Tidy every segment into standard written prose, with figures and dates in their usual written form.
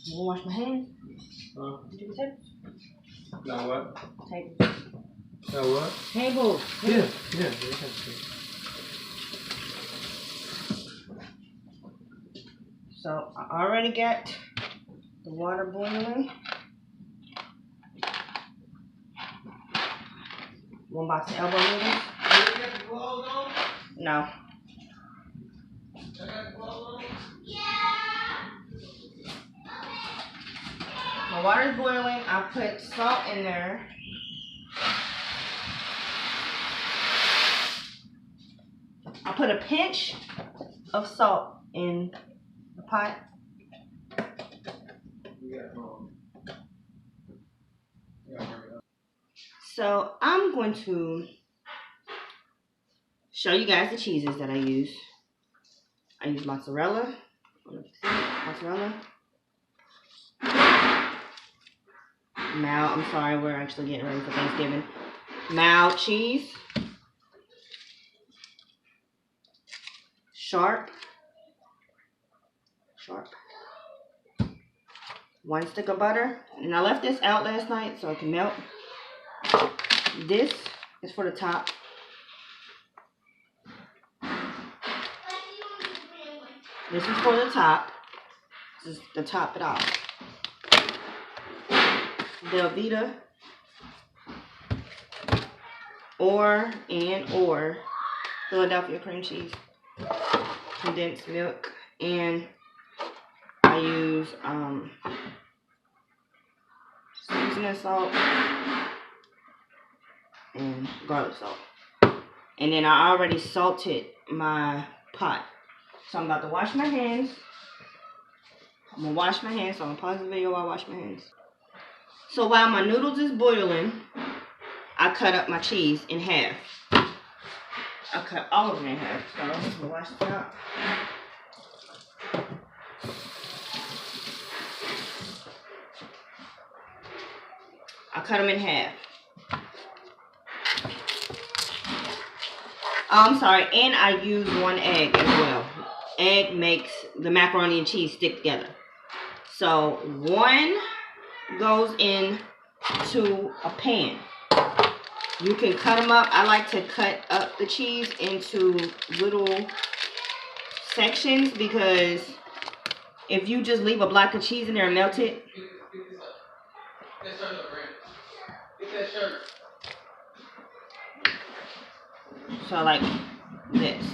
I'm gonna wash my hands. Did you take? Now what? Table. Now what? Table. Yeah. So I already got the water boiling. 1 box of elbow noodles. You got the clothes on? No. I got the clothes on? My water's boiling. I put salt in there. I put a pinch of salt in the pot. So I'm going to show you guys the cheeses that I use. I use mozzarella. Mozzarella. I'm sorry, we're actually getting ready for Thanksgiving. Mild cheese. Sharp. 1 stick of butter. And I left this out last night so it can melt. This is for the top. This is for the top. This is to top it off. Velveeta or Philadelphia cream cheese, condensed milk, and I use seasoning salt and garlic salt. And then I already salted my pot. So I'm about to wash my hands. I'm gonna wash my hands, so I'm gonna pause the video while I wash my hands. So while my noodles is boiling, I cut up my cheese in half. I cut all of it in half. So I'm gonna wash it out. I cut them in half. Oh, I'm sorry, and I use 1 egg as well. Egg makes the macaroni and cheese stick together. So 1 goes into a pan. You can cut them up. I like to cut up the cheese into little sections because if you just leave a block of cheese in there and melt it. Get that shirt. So like this.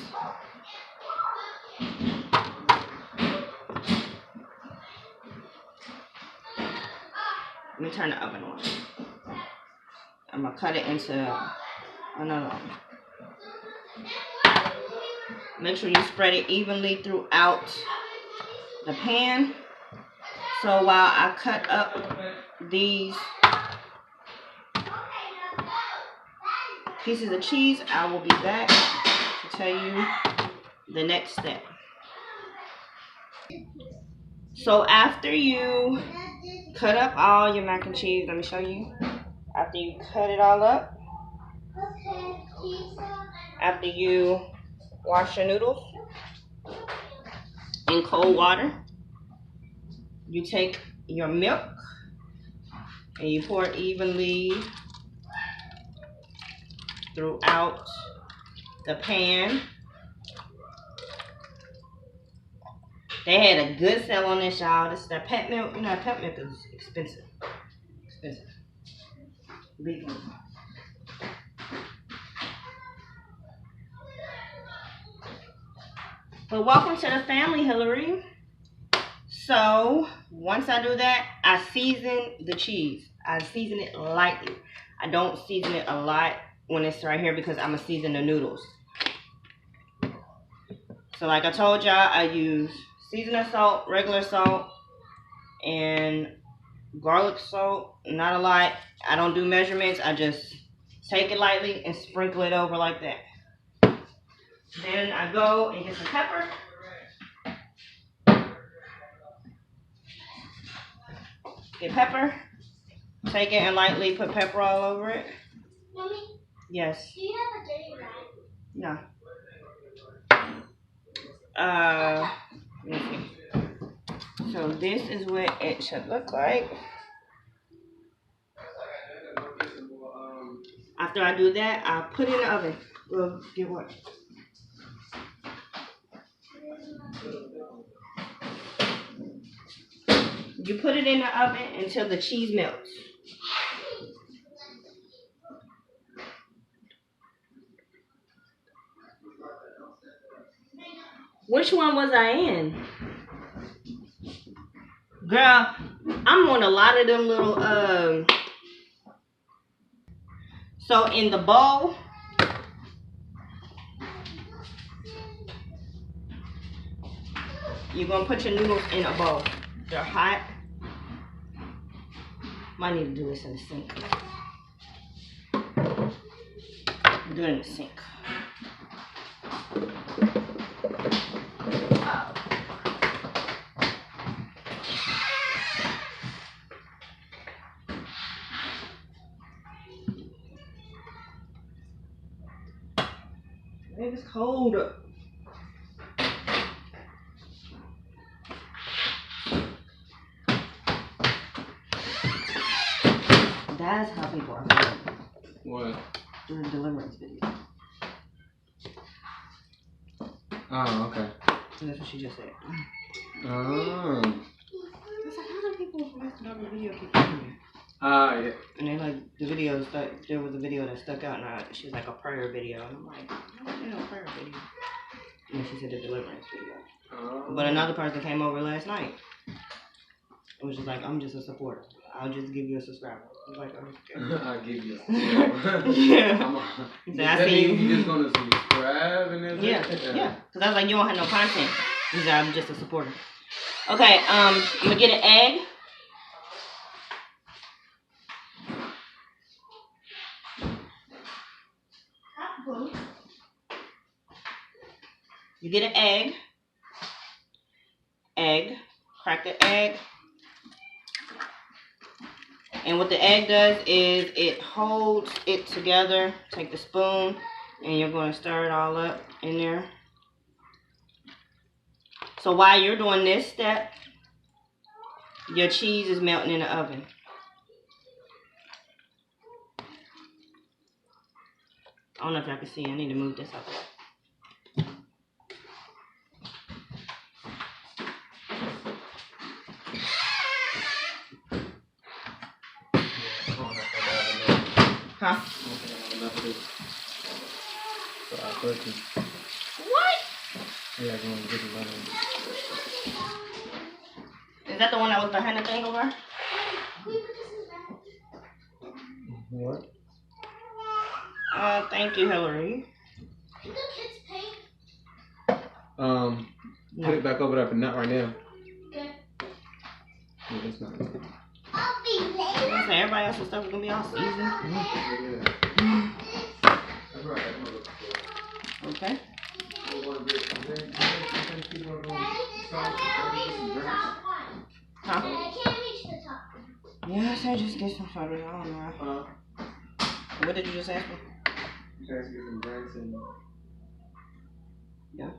Let me turn the oven on. I'm gonna cut it into another one. Make sure you spread it evenly throughout the pan. So while I cut up these pieces of cheese, I will be back to tell you the next step. So after you cut up all your mac and cheese, let me show you. After you cut it all up, after you wash your noodles in cold water, you take your milk and you pour it evenly throughout the pan. They had a good sale on this, y'all. This is that pet milk. You know, pet milk is expensive. Big one. But welcome to the family, Hillary. So once I do that, I season the cheese. I season it lightly. I don't season it a lot when it's right here because I'm going to season the noodles. So like I told y'all, I use seasoning salt, regular salt, and garlic salt. Not a lot. I don't do measurements. I just take it lightly and sprinkle it over like that. Then I go and get some pepper. Get pepper. Take it and lightly put pepper all over it. Mommy? Yes. Do you have a dirty rag? No. Let me see. So this is what it should look like. After I do that, I'll put it in the oven. Well, get what? You put it in the oven until the cheese melts. Which one was I in? Girl, I'm on a lot of them little, so in the bowl, you're going to put your noodles in a bowl. They're hot. Might need to do this in the sink. Do it in the sink. It's cold. That's how people are feeling. What? Doing a deliverance video. Oh, okay. That's what she just said. Oh. I was like, how do people messing up the video keep coming here? Yeah. And then like the video stuck. There was a video that stuck out, and she was like a prayer video, and I'm like, no prayer video. And she said the deliverance video. Oh. But another person came over last night. It was just like, I'm just a supporter. I'll just give you a subscriber. I was like, okay. I'll give you a I see you. You just gonna subscribe and then Yeah. Cause I was like, you don't have no content. He said, I'm just a supporter. Okay, I'm gonna get an egg. You get an egg, crack the egg, and what the egg does is it holds it together. Take the spoon, and you're going to stir it all up in there. So while you're doing this step, your cheese is melting in the oven. I don't know if y'all can see. I need to move this up. Huh? What? Yeah, going to get the Is that the one that was behind the thing over? What? Thank you, Hillary. Put it back over there, but not right now. Okay. Yeah, it's not. I'll be there. So everybody else's stuff is gonna be all seasoned. Okay. Huh? I can't reach the top. Yes, I just get some soda. I don't know. What did you just ask me? Guys get some drinks and. Yeah.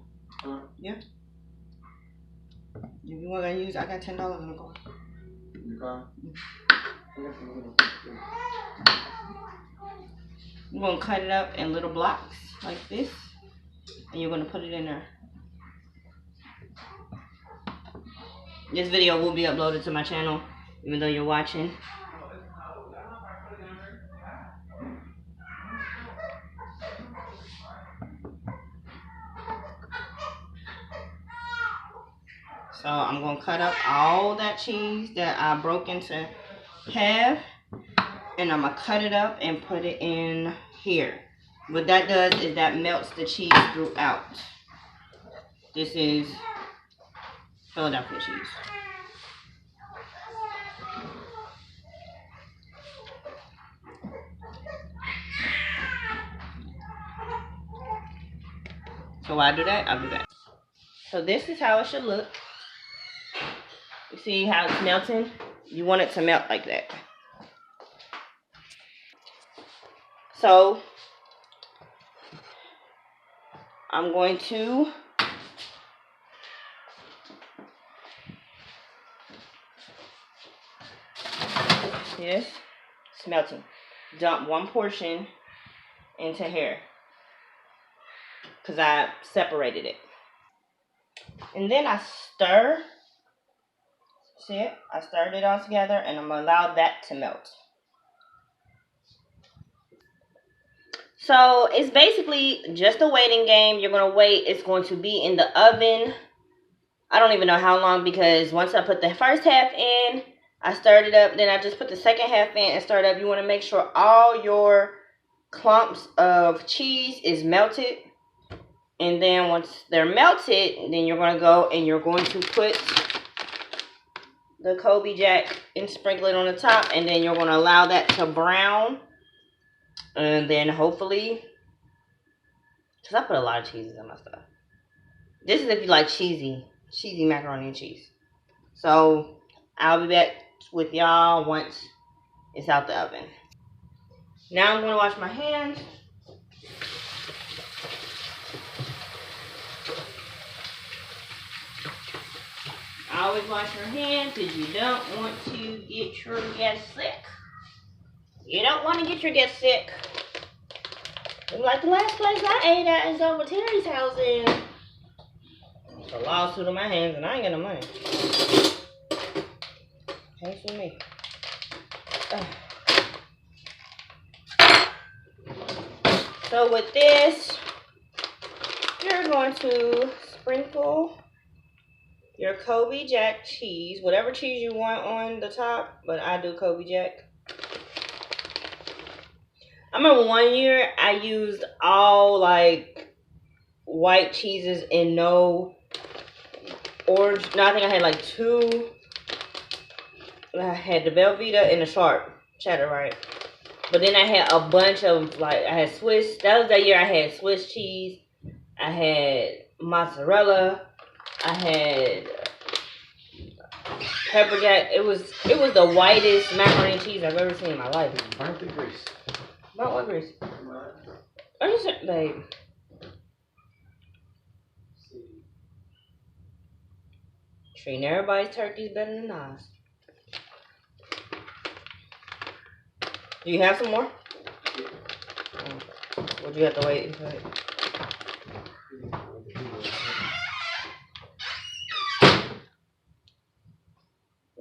Yeah. If you want to use, I got $10 in the car. In the car? You're gonna cut it up in little blocks like this, and you're gonna put it in there. This video will be uploaded to my channel, even though you're watching. So I'm gonna cut up all that cheese that I broke into half, and I'm gonna cut it up and put it in here. What that does is that melts the cheese throughout. This is Philadelphia cheese. So while I do that, I'll do that. So this is how it should look. You see how it's melting? You want it to melt like that. So I'm going to See this? It's melting. Dump 1 portion into here. Because I separated it. And then I stir. See it? I stirred it all together and I'm going to allow that to melt. So it's basically just a waiting game. You're going to wait. It's going to be in the oven. I don't even know how long, because once I put the first half in, I stirred it up. Then I just put the second half in and stirred up. You want to make sure all your clumps of cheese is melted. And then once they're melted, then you're going to go and you're going to put the Colby Jack and sprinkle it on the top. And then you're going to allow that to brown. And then hopefully, because I put a lot of cheeses in my stuff. This is if you like cheesy macaroni and cheese. So I'll be back with y'all once it's out the oven. Now I'm going to wash my hands. Always wash your hands because you don't want to get your guests sick. You don't want to get your guests sick. Like the last place I ate at is over Terry's house, and it's a lawsuit on my hands, and I ain't got no money. Can't sue me. So with this, you're going to sprinkle your Colby Jack cheese, whatever cheese you want on the top, but I do Colby Jack. I remember one year I used all like white cheeses and no orange. No, I think I had like 2. I had the Velveeta and the Sharp cheddar, right? But then I had a bunch of like, I had Swiss. That was that year I had Swiss cheese. I had mozzarella. I had pepper jack. It was the whitest macaroni and cheese I've ever seen in my life. Burnt the grease. About what grease? Are you saying, babe? Treating everybody's turkeys better than ours. Do you have some more? Would you have to wait until it?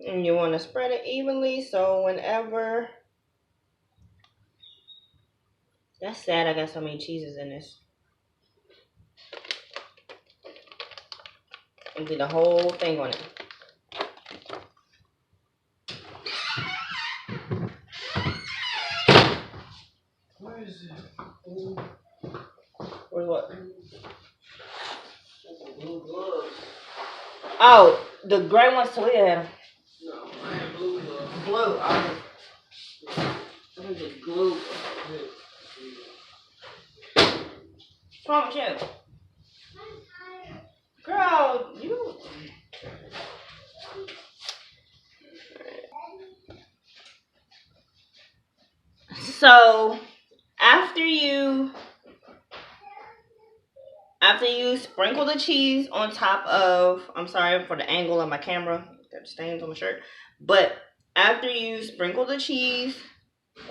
And you want to spread it evenly, so whenever... That's sad I got so many cheeses in this. Empty the whole thing on it. Where is it? Where's what? Oh, the gray ones Talia had them. No, I have blue gloves. Blue. I think it's glue. What's wrong with you? Girl, you... So, after you sprinkle the cheese on top of, I'm sorry for the angle of my camera, got stains on my shirt, but after you sprinkle the cheese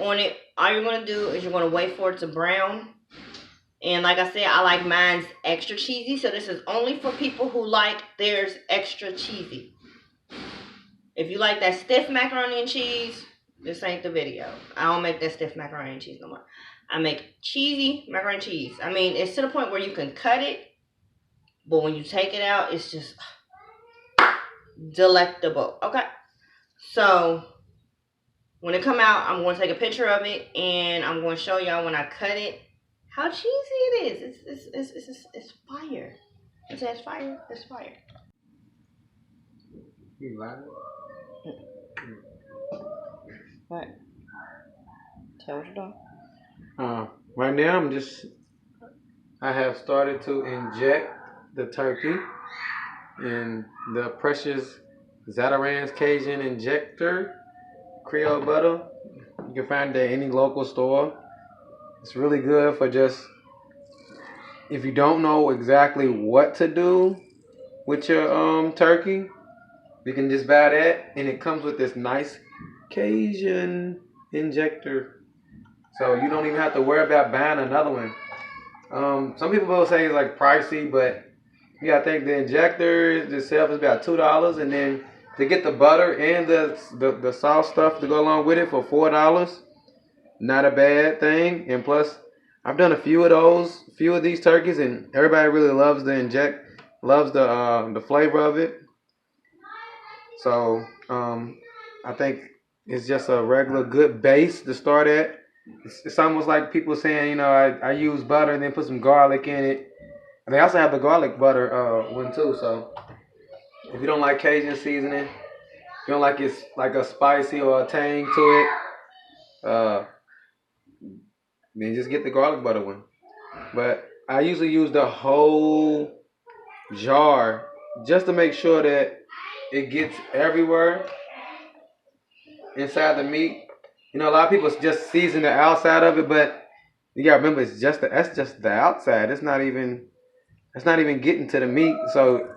on it, all you're going to do is you're going to wait for it to brown. And like I said, I like mine's extra cheesy, so this is only for people who like theirs extra cheesy. If you like that stiff macaroni and cheese, this ain't the video. I don't make that stiff macaroni and cheese no more. I make cheesy macaroni and cheese. I mean, it's to the point where you can cut it, but when you take it out, it's just delectable. Okay? So, when it come out, I'm going to take a picture of it, and I'm going to show y'all when I cut it how cheesy it is. It's fire. It says fire. It's fire. You lied? What? Tell what you're doing. Right now I have started to inject the turkey in the Precious Zatarain's Cajun Injector Creole butter. You can find it at any local store. It's really good for just, if you don't know exactly what to do with your turkey, You can just buy that, and it comes with this nice Cajun injector. So you don't even have to worry about buying another one. Some people will say it's like pricey, but you gotta think the injector itself is about $2, and then to get the butter and the sauce stuff to go along with it for $4, not a bad thing. And plus, I've done a few of these turkeys, and everybody really loves the flavor of it. So I think it's just a regular good base to start at. It's almost like people saying, you know, I use butter and then put some garlic in it. And they also have the garlic butter one too. So if you don't like Cajun seasoning, if you don't like it's like a spicy or a tang to it, then just get the garlic butter one. But I usually use the whole jar just to make sure that it gets everywhere inside the meat. You know, a lot of people just season the outside of it, but you gotta remember that's just the outside. It's not even getting to the meat. So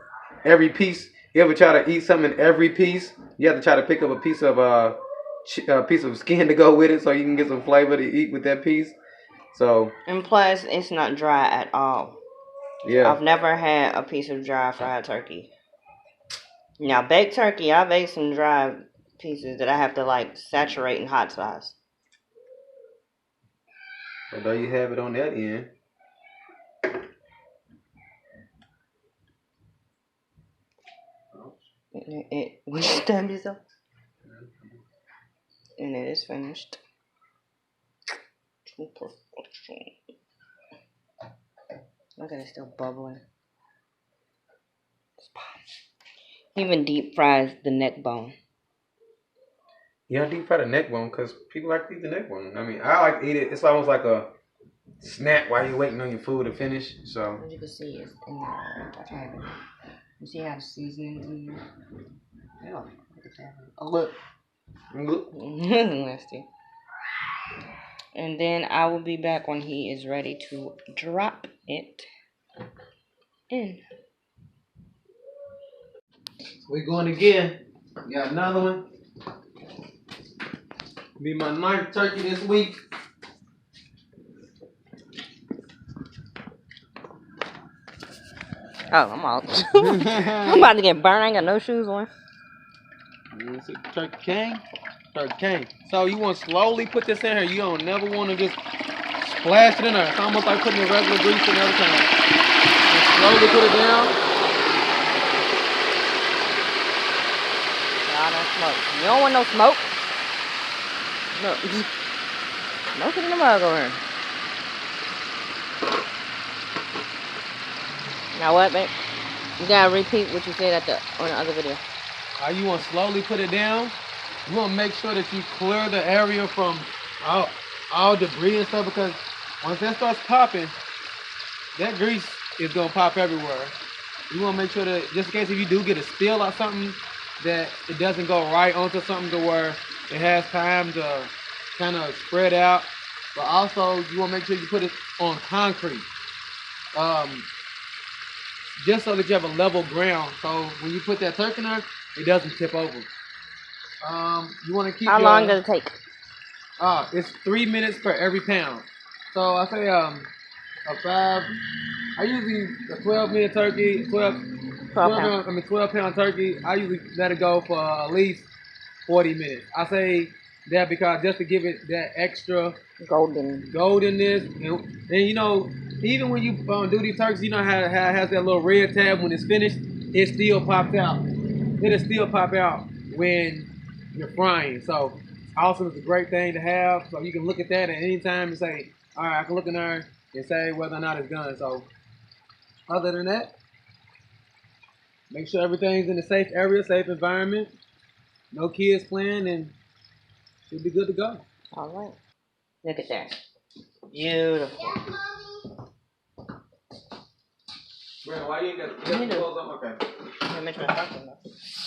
every piece, you ever try to eat something in every piece, you have to try to pick up a piece of skin to go with it, so you can get some flavor to eat with that piece. So And plus, it's not dry at all. yeah, I've never had a piece of dry fried turkey. Now, baked turkey, I baked some dry pieces that I have to like saturate in hot sauce. so there you have it on that end. When you stab yourself, and it is finished. To perfection. Look at it, still bubbling. Even deep fries the neck bone. Yeah, deep fry the neck bone because people like to eat the neck bone. I mean, I like to eat it. It's almost like a snack while you're waiting on your food to finish. So As you can see, it's in there. I have it. You see how the seasoning's in there? Yeah, look at that. Oh, look. Nasty. And then I will be back when he is ready to drop it in. we going again. Got another one. Be my 9th turkey this week. Oh, I'm out. I'm about to get burned. I ain't got no shoes on. Turkey King. Turkey King. So you want to slowly put this in here. You don't never want to just splash it in there. It's almost like putting the regular grease in every time. Just slowly put it down. All that smoke. You don't want no smoke? No. Smoke it in the mug over here. Now what, babe? You gotta repeat what you said on the other video. You want to slowly put it down. You want to make sure that you clear the area from all debris and stuff, because once that starts popping, that grease is going to pop everywhere. You want to make sure that just in case if you do get a spill or something, that it doesn't go right onto something to where it has time to kind of spread out. But also you want to make sure you put it on concrete. Just so that you have a level ground. So when you put that turkey in there, it doesn't tip over. You want to keep. How long does it take? It's 3 minutes per every pound. So I say a 5. I usually a 12-minute turkey, 12 pound turkey. I usually let it go for at least 40 minutes. I say that because just to give it that extra goldenness, and you know, even when you do these turkeys, you know how it has that little red tab when it's finished, it still pops out. It'll still pop out when you're frying. So also it's a great thing to have. So you can look at that at any time and say, all right, I can look in there and say whether or not it's done. So other than that, make sure everything's in a safe area, safe environment, no kids playing, and should be good to go. All right. Look at that. Beautiful. Yes, Mommy. Brandon, why you ain't got the clothes on? Okay.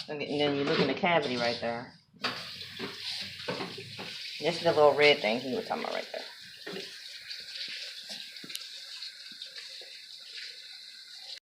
And then you look in the cavity right there. This is the little red thing he was talking about right there.